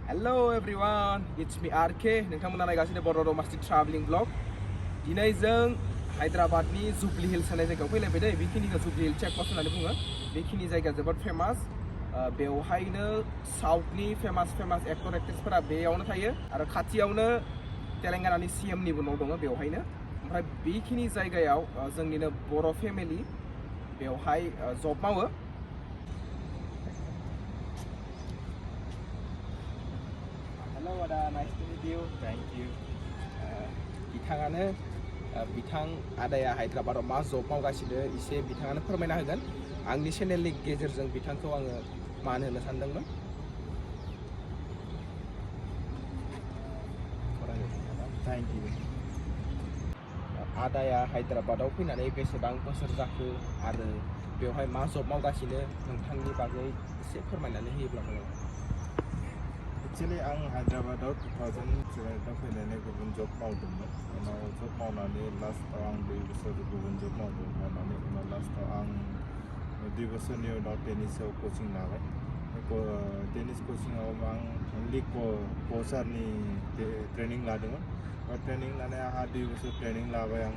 Hello everyone, it's me RK. नोंथांमोना नायगासिनो Bodo Domestic Traveling Vlog. दिनै जों हायद्राबादनि जुबली हिल्स होननाय जायगायाव फैलायबाय दै बेखिनिखौ जुबली हिल चेक पस्ट होननानै बुङो बेखिनि जायगाया जोबोद फेमास बेवहायनो साउथनि फेमास एक्टर एक्ट्रेसफोरा बेयावनो थायो आरो खाथियावनो तेलेंगानानि CMनिबो न' दङ बेवहायनो ओमफ्राय बेखिनि जायगायाव जोंनिनो बर' फेमिलि बेवहाय जब मावो Hello Bodo, nice to meet you. Thank you. बिथाङानो बिथां आदाया हायद्राबादाव मा जब मावगासिनो एसे बिथाङानो फोरमायना होगोन आंनि चेनेलनि गेजेरजों बिथांखौ आङो मान होनो सानदोंमोन Thank you. आदाया हायद्राबादाव फैनानै बेसेबां बोसोर जाखो आरो बेवहाय मा जब मावगासिनो नोंथांनि बागै एसे फोरमायनानै होयोब्ला मोजां Actually, आं हायद्राबादाव 2007 फैनानै गुबुन जब मावदोंमोन उनाव जब मावनानै लास्टआव आं 2 बोसोर गुबुन जब मावनानै उनाव लास्टआव आं 2 बोसोरनि उनाव टेनिसआव कचिं लाबाय टेनिस कचिंआव आं अनलि कोचारनि ट्रेनिं लादोंमोन ट्रेनिं लानाय आंहा 2 बोसोर ट्रेनिं लाबाय आं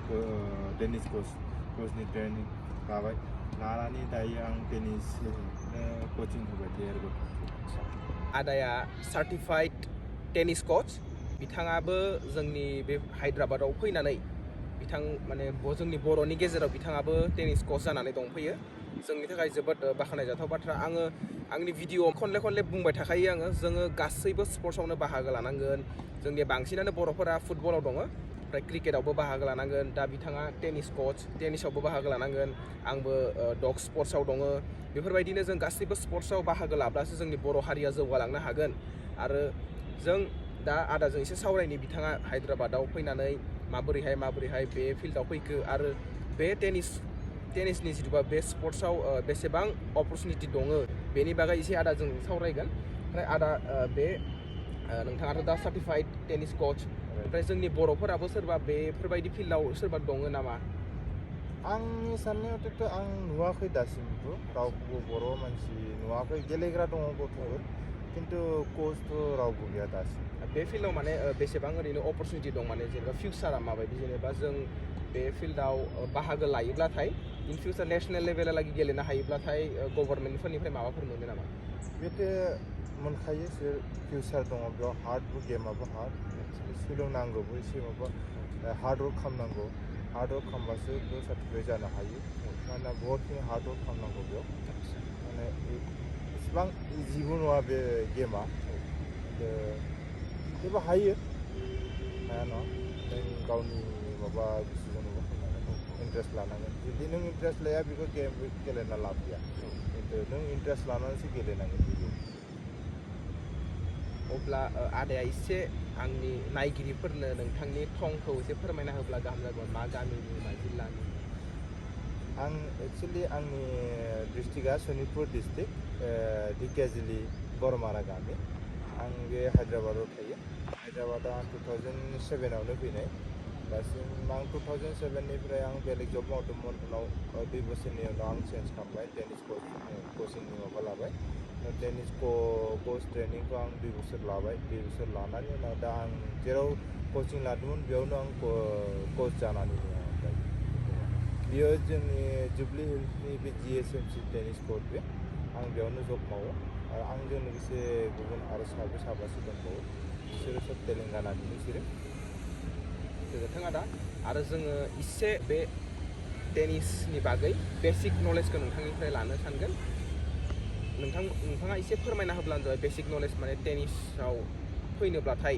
टेनिस कोचनि ट्रेनिं लाबाय लानानै दायो आं टेनिस कचिं होबाय थायो आरो आदाया सार्टिफाइड टेनिस कोच बिथाङाबो जोंनि बे हायद्राबादाव फैनानै बिथां माने जोंनि बर'नि गेजेराव बिथाङाबो टेनिस कोच जानानै दंफैयो जोंनि थाखाय जोबोद बाख्नायजाथाव बाथ्रा आङो आंनि भिडिअ खनले बुंबाय थाखायो आङो जोङो गासैबो स्पर्ट्सआवनो बाहागो लानांगोन जोंनि बांसिनानो बर'फोरा फुटबलाव दङ ओमफ्राय क्रिकेटआवबो बाहागो लानांगोन दा बिथाङा टेनिस कोच टेनिसआवबो बाहागो लानांगोन आंबो डग स्पर्ट्सआव दङ बेफोरबायदिनो जों गासैबो स्पर्ट्सआव बाहागो लाब्लासो जोंनि बर' हारिया जौगालांनो हागोन आरो जों दा आदाजों एसे सावरायनि बिथाङा हायद्राबादाव फैनानै माबोरैहाय बे फिल्डआव फैखो आरो बे टेनिसनि जिथुबा बे स्पर्ट्सआव बेसेबां अपरचुनिटि दङ बेनि बागै एसे आदाजों सावरायगोन ओमफ्राय आदा बे नोंथाङाथ' दा सार्टिफाइड टेनिस कोच ओमफ्राय जोंनि बर'फोराबो सोरबा बेफोरबायदि फिल्डआव सोरबा दङ नामा आंनि साननायावथ' आं नुवाखै दासिमबो रावबो बर' मानसि नुवाखै गेलेग्रा दङ गथ'फोर खिन्थु कोचथ' रावबो गैया दासिम बे फिल्डआव माने बेसेबां ओरैनो अपरचुनिटि दं माने जेनेबा फिउचारा माबायदि जेनेबा जों बे फिल्डआव बाहागो लायोब्लाथाय इन फिउचार नेसनेल लेभेलागि गेलेनो हायोब्लाथाय गभर्नमेन्टफोरनिफ्राय माबाफोर मोनो नामा बेथ' मोनखायो फिउचार दङ बेयाव हार्डबो गेमाबो हार्ड सोलोंनांगौबो एसे माबा हार्डवर्क खालामनांगौ हार्डवर्क खालामबासो बेयाव सार्टिफाइड जानो हायो मानोना बहुतखिनि हार्डवर्क खालामनांगौ बेयाव माने इसिबां इजिबो नङा बे गेमा थेवबो हायो हाया नङा नों गावनि माबा गोसोजों माबा खालामनांगोन इन्टारेस्ट लानांगोन जुदि नों इन्टारेस्ट लाया बेखौ गेलेना लाब गैया खिन्थु नों इन्टारेस्ट लानानैसो गेलेनांगोन बेखौ अब्ला आदाया एसे आंनि नायगिरिफोरनो नोंथांनि थंखौ एसे फोरमायना होब्ला गाहाम जागोन मा गामिनि मा जिल्लानि आं एक्सुवेलि आंनि डिस्ट्रिक्टआ सनितपुर डिस्ट्रिक्ट ढेकियाजुलि बरमारा गामि आं बे हायद्राबादाव थायो हायद्राबादाव आं 2007आवनो फैनाय दासिम आं 2007निफ्राय आं बेलेग जब मावदोंमोन उनाव 2 बोसोरनि उनाव आं चेन्ज खालामबाय टेनिस कचिंनि माबा लाबाय टेनिस कोच ट्रेनिंखौ आं 2 बोसोर लाबाय 2 बोसोर लानानै उनाव दा आं जेराव कचिं लादोंमोन बेयावनो आं कोच जानानै दङ बेयो जोंनि जुबली हिल्सनि बे GSMC टेनिस कोच बे आं बेयावनो जब मावो आरो आंजों लोगोसे गुबुन आरो साबासो दंबावो बिसोरो सब तेलेंगानानि बिसोरो गोजोन्थों आदा आरो जोङो एसे बे टेनिसनि बागै बेसिक नलेजखौ नोंथांनिफ्राय लानो सानगोन नोंथाङा एसे फोरमायना होब्लानो जाबाय बेसिक नलेज माने टेनिसआव फैनोब्लाथाय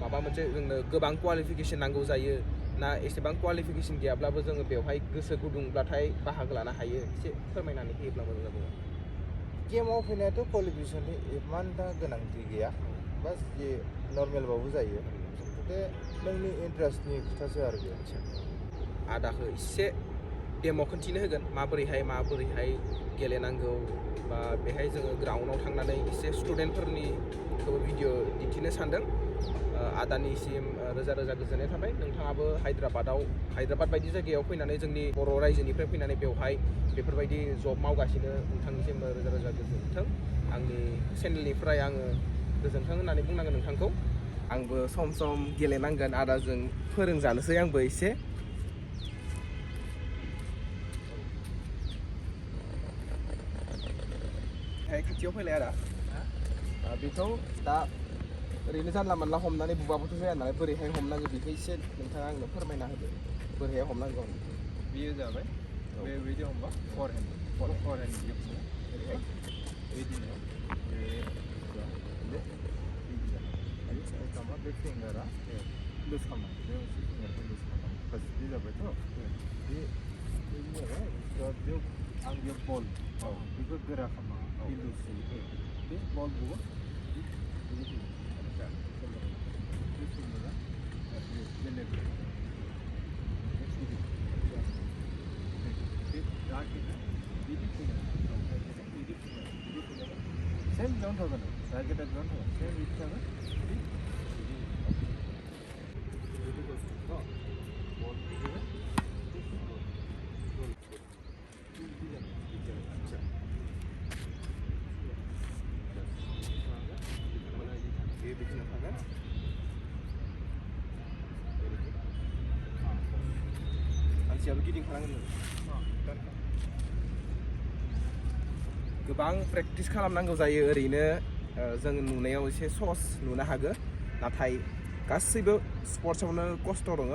माबा मोनसे जोंनो गोबां क्वालिफिकेसन नांगौ जायो ना एसेबां क्वालिफिकेसन गैयाब्लाबो जोङो बेवहाय गोसो गुदुंब्लाथाय बाहागो लानो हायो एसे फोरमायनानै होयोब्ला मोजां जागौमोन गेमाव फैनायाथ' क्वालिफिकेसननि इमान दा गोनांथि गैया बास जे नर्मेलबाबो जायो खिन्थु नोंनि इन्टारेस्टनि खोथासो आरो बे आदाखौ एसे डेम' खिन्थिनो होगोन माबोरैहाय गेलेनांगौ बा बेहाय जोङो ग्राउन्डआव थांनानै एसे स्टुडेन्टफोरनिखौबो भिडिअ दिन्थिनो सानदों आदानिसिम रोजा गोजोननाय थाबाय नोंथाङाबो हायद्राबाद बायदि जायगायाव फैनानै जोंनि बर' रायजोनिफ्राय फैनानै बेवहाय बेफोरबायदि जब मावगासिनो नोंथांनिसिम रोजा गोजोन्थों आंनि चेनेलनिफ्राय आङो गोजोन्थों होननानै बुंनांगोन नोंथांखौ आंबो सम सम गेलेनांगोन आदाजों फोरोंजानोसै आंबो एसे खाथियाव फैलाय आदा बेखौ दा ओरैनो जानला मानला हमनानै बुबाबोथ' जाया नालाय बोरैहाय हमनांगौ बेखौ एसे नोंथाङा आंनो फोरमायना होदो बोरैहाय हमनांगौ बेयो जाबाय बेबायदि हमबा फरहेन्ड गिफ्ट ओरैहाय बिदिनो बे फिंगारा लुज खालामनांगौ बे मोनसे फिंगारखौ लुज खालामनांगौ फार्स्ट बे जाबायथ' बेबायदि जाबाय बेयाव आं बेयाव बल बेखौ गोरा खालामनांगौ बे लुज बे बलखौबो Same don't have it. Target at don't have. Same with them. गोबां प्रेक्टिस खालामनांगौ जायो ओरैनो जों नुनायाव एसे सहस नुनो हागो नाथाय गासैबो स्पर्ट्सआवनो खस्थ' दङ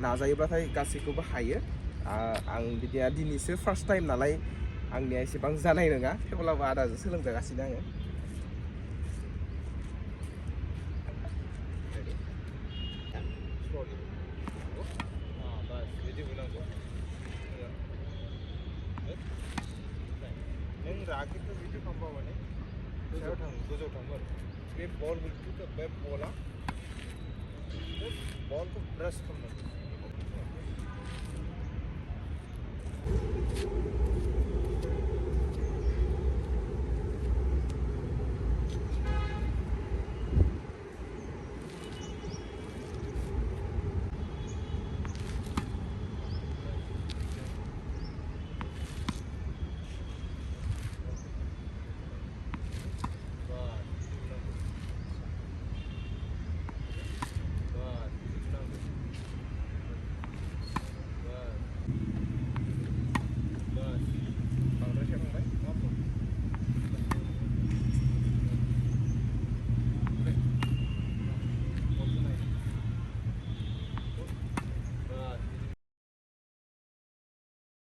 नाजायोब्लाथाय गासैखौबो हायो आं बिदिया दिनैसो फार्स्ट टाइम नालाय आंनिया एसेबां जानाय नङा थेवब्लाबो आदाजों सोलोंजागासिनो आङो राकेट बिदि खालामबा माने गोजौआव थांगोन बे बल बुस्थुखौ बे बलखौ ब्रास खालामनांगौ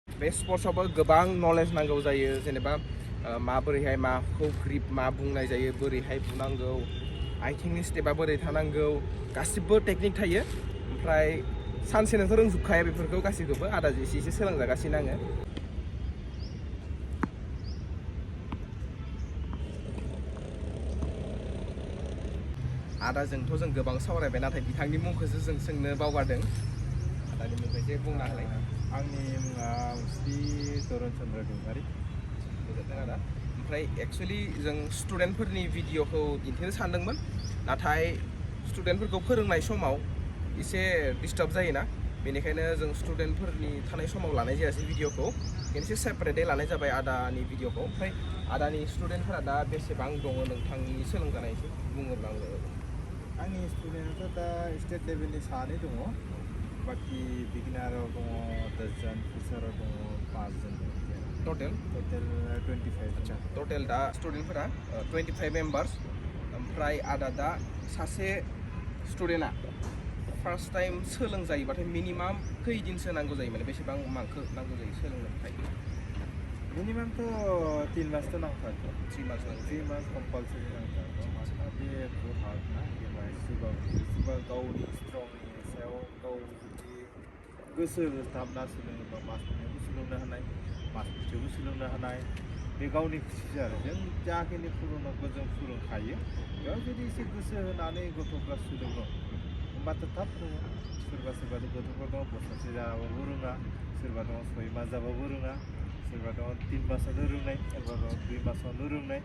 बे स्पर्ट्सआवबो गोबां नलेज नांगौ जायो जेनेबा माबोरैहाय माखौ ग्रिप मा बुंनाय जायो बोरैहाय बुनांगौ आथिंनि स्टेपआ बोरै थानांगौ गासिबो टेकनिक थायो ओमफ्राय सानसेनोथ' रोंजोबखाया बेफोरखौ गासैखौबो आदाजों एसे एसे सोलोंजागासिनो आङो आदाजोंथ' जों गोबां सावरायबाय नाथाय बिथांनि मुंखौसो जों सोंनो बावगारदों आदानि मुंखौ एसे बुंना होलाय आंनि मुङा मुस्रि धरन चन्द्र दैमारि गोजोनथों आदा ओमफ्राय एक्सुवेलि जों स्टुडेन्टफोरनि भिडिअखौ दिन्थिनो सानदोंमोन नाथाय स्टुडेन्टफोरखौ फोरोंनाय समाव एसे डिस्टार्ब जायोना बेनिखायनो जों स्टुडेन्टफोरनि थानाय समाव लानाय जायासै भिडिअखौ एसे सेपारेटै लानाय जाबाय आदानि भिडिअखौ ओमफ्राय आदानि स्टुडेन्टफोरा दा बेसेबां दङ नोंथांनि सोलोंजानाय एसे बुङोब्ला आंनि स्टुडेन्टआथ' दा स्टेट लेभेलनि सानै दङ बाखि बिगिनाराव दङ 10 जन फिसाराव दङ 5 जन टटेल 25 आच्छा टटेल दा स्टुडेन्टफोरा 25 मेम्बार्स ओमफ्राय आदा दा सासे स्टुडेन्टआ फार्स्ट टाइम सोलोंजायोबाथाय मिनिमाम खैदिनसो नांगौ जायो माने बेसेबां मांखो नांगौ जायो सोलोंनो थाखाय मिनिमामथ' 3 मासथ' नांथारगौ 3 मास नांगौ 3 मास कम्पालसरि नांथारगौ मानोना बे बहुत हार्ड ना बेवहाय सोरबा गावनि स्ट्रंनि सायाव गाव जुदि गोसो होथाबना सोलोङोबा मास मोननैबो सोलोंनो हानाय मास मोनसेबो सोलोंनो हानाय बे गावनि खुसिसो आरो जों जाखिनि फोरोंनांगौ जों फोरोंखायो बेयाव जुदि एसे गोसो होनानै गथ'फ्रा सोलोङो होमबाथ' थाब रोङो सोरबा गथ'फोर दङ बोसोरसे जाबाबो रोङा सोरबा दङ 6 मास जाबाबो रोङा सोरबा दङ 3 मासावनो रोंनाय सोरबा दङ 2 मासावनो रोंनाय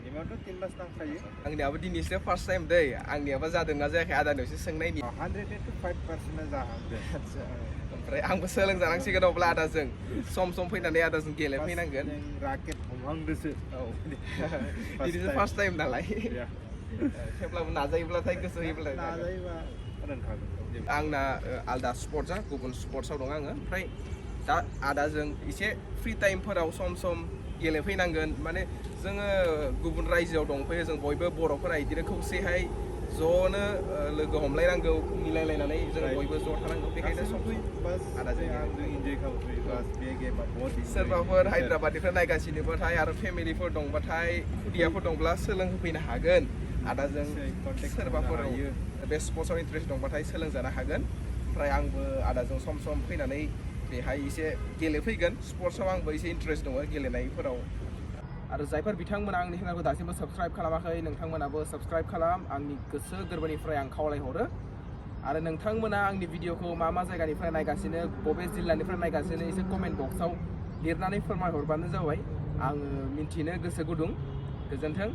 मिनिमामथ' 3 मास नांखायो आंनियाबो दिनैसो फार्स्ट टाइम दै आंनियाबो जादोंना जायाखै आदानियावसो सोंनायनि 105% जाहांदों ओमफ्राय आंबो सोलोंजानांसिगोन अब्ला आदाजों सम फैनानै आदाजों गेलेफैनांगोन राकेट हमहांदोसो औ दिनैसो फार्स्ट टाइम नालाय थेवब्लाबो नाजायोब्लाथाय गोसो होयोब्लाथाय नाजायोबा रोंखागोन आंना आलदा स्पर्टसा गुबुन स्पर्टसाव दं आङो ओमफ्राय दा आदाजों एसे फ्रि टाइमफोराव सम गेलेफैनांगोन माने जोङो गुबुन रायजोआव दंफैयो जों बयबो बर'फोरा बिदिनो खौसेहाय ज'नो लोगो हमलायनांगौ मिलायलायनानै जों बयबो ज' थानांगौ बेखायनो सम आदाजों इन्जय खालामफैयो बास बे गेमा बहुत सोरबाफोर हायद्राबादनिफ्राय नायगासिनोबाथाय आरो फेमिलिफोर दंबाथाय खुदियाफोर दंब्ला सोलोंहोफैनो हागोन आदाजों सोरबाफोर बे स्पर्ट्सआव इन्टारेस्ट दंबाथाय सोलोंजानो हागोन ओमफ्राय आंबो आदाजों सम फैनानै बेहाय एसे गेलेफैगोन स्पर्ट्सआव आंबो एसे इन्टारेस्ट दङ गेलेनायफोराव आरो जायफोर बिथांमोना आंनि चेनेलखौ दासिमबो साबस्क्राइब खालामाखै नोंथांमोनाबो साबस्क्राइब खालाम आंनि गोसो गोरबोनिफ्राय आं खावलायहरो आरो नोंथांमोना आंनि भिडिअखौ मा जायगानिफ्राय नायगासिनो बबे जिल्लानिफ्राय नायगासिनो एसे कमेन्ट बक्सआव लिरनानै फोरमायहरबानो जाबाय आङो मिन्थिनो गोसो गुदुं गोजोन्थों